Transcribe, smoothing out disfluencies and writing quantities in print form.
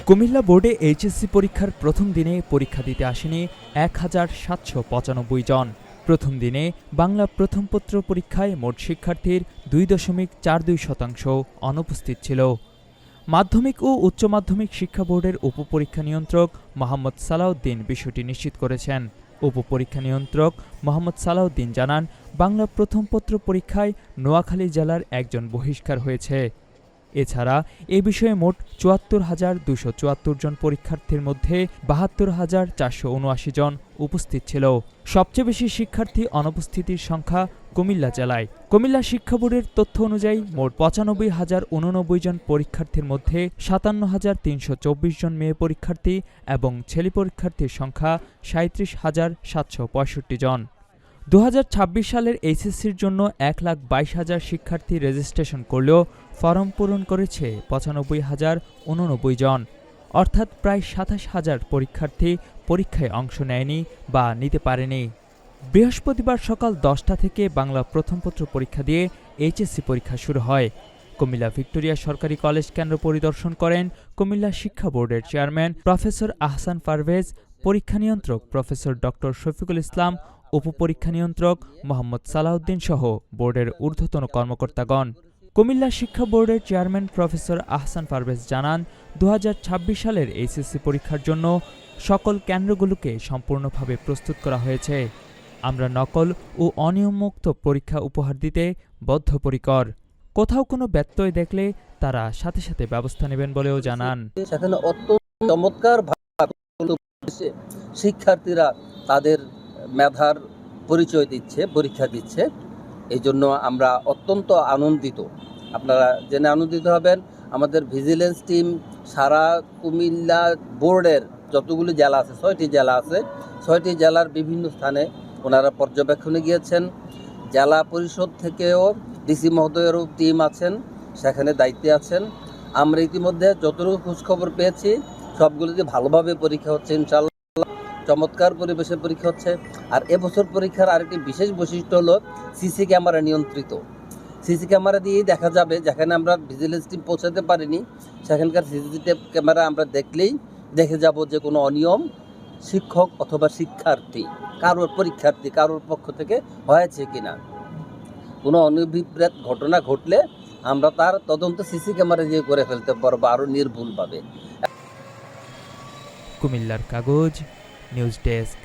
কুমিল্লা বোর্ডে এইচএসসি পরীক্ষার প্রথম দিনে পরীক্ষা দিতে আসেনি ১,৭৯৫ জন। প্রথম দিনে বাংলা প্রথম পত্র পরীক্ষায় মোট শিক্ষার্থীর ২.৪২% অনুপস্থিত ছিল। মাধ্যমিক ও উচ্চ মাধ্যমিক শিক্ষা বোর্ডের উপপরীক্ষা নিয়ন্ত্রক মোহাম্মদ সালাউদ্দিন বিষয়টি নিশ্চিত করেছেন। উপপরীক্ষা নিয়ন্ত্রক মোহাম্মদ সালাউদ্দিন জানান, বাংলা প্রথম পত্র পরীক্ষায় নোয়াখালী জেলার একজন বহিষ্কার হয়েছে। এছাড়া এ বিষয়ে মোট ৭৪,২৭৪ জন পরীক্ষার্থীর মধ্যে ৭২,৪৭৯ জন উপস্থিত ছিল। সবচেয়ে বেশি শিক্ষার্থী অনুপস্থিতির সংখ্যা কুমিল্লা জেলায়। কুমিল্লা শিক্ষা বোর্ডের তথ্য অনুযায়ী মোট ৯৫,০৮৯ জন পরীক্ষার্থীর মধ্যে ৫৭,৩২৪ জন মেয়ে পরীক্ষার্থী এবং ছেলে পরীক্ষার্থীর সংখ্যা ৩৭,৭৬৫ জন। ২০২৬ সালের এইচএসসির জন্য ১,২২,০০০ শিক্ষার্থী রেজিস্ট্রেশন করলেও ফরম পূরণ করেছে ৯৫,০৮৯ জন, অর্থাৎ প্রায় ২৭,০০০ পরীক্ষার্থী পরীক্ষায় অংশ নেয়নি বা নিতে পারেনি। বৃহস্পতিবার সকাল ১০টা থেকে বাংলা প্রথম পত্র পরীক্ষা দিয়ে এইচএসসি পরীক্ষা শুরু হয়। কুমিল্লা ভিক্টোরিয়া সরকারি কলেজ কেন্দ্র পরিদর্শন করেন কুমিল্লা শিক্ষা বোর্ডের চেয়ারম্যান প্রফেসর আহসান পারভেজ, পরীক্ষা নিয়ন্ত্রক প্রফেসর ড. শফিকুল ইসলাম, উপপরীক্ষা নিয়ন্ত্রক মোহাম্মদ সালাউদ্দিন সহ বোর্ডের ঊর্ধ্বতন কর্মকর্তাগণ। কুমিল্লা শিক্ষা বোর্ডের চেয়ারম্যান প্রফেসর আহসান পারভেজ জানান, ২০২৬ সালের এইচএসসি পরীক্ষার জন্য সকল কেন্দ্রগুলোকে সম্পূর্ণভাবে প্রস্তুত করা হয়েছে। আমরা নকল ও অনিয়মমুক্ত পরীক্ষা উপহার দিতে বদ্ধপরিকর। কোথাও কোনো ব্যত্যয় দেখলে তারা সাথে সাথে ব্যবস্থা নেবেন বলেও জানান। সেখানে অত্যন্ত চমৎকার শিক্ষার্থীরা তাদের মেধার পরিচয় দিচ্ছে, পরীক্ষা দিচ্ছে। এই জন্য আমরা অত্যন্ত আনন্দিত। আপনারা জেনে আনন্দিত হবেন, আমাদের ভিজিলেন্স টিম সারা কুমিল্লা বোর্ডের যতগুলি জেলা আছে, ৬টি জেলা আছে, ৬টি জেলার বিভিন্ন স্থানে ওনারা পর্যবেক্ষণে গিয়েছেন। জেলা পরিষদ থেকেও ডিসি মহোদয়েরও টিম আছেন, সেখানে দায়িত্বে আছেন। আমরা ইতিমধ্যে যতটুকু খোঁজখবর পেয়েছি সবগুলোতে ভালোভাবে পরীক্ষা হচ্ছে, ইনশাআল্লাহ চমৎকার পরিবেশে পরীক্ষা হচ্ছে। আর এবছর পরীক্ষার আরেকটি বিশেষ বৈশিষ্ট্য হলো সিসি ক্যামেরা নিয়ন্ত্রিত। সিসি ক্যামেরা দিয়েই দেখা যাবে, যেখানে আমরা ভিজিলেন্স টিম পৌঁছাতে পারিনি সেখানকার সিসিটিভি ক্যামেরা আমরা দেখলেই দেখে যাব যে কোনো অনিয়ম শিক্ষক অথবা শিক্ষার্থী কারোর পক্ষ থেকে হয়েছে কিনা। কোনো অনভিপ্রেত ঘটনা ঘটলে আমরা তার তদন্ত সিসি ক্যামেরা দিয়ে করে ফেলতে পারবো আরও নির্ভুলভাবে। কুমিল্লার কাগজ নিউজ ডেস্ক।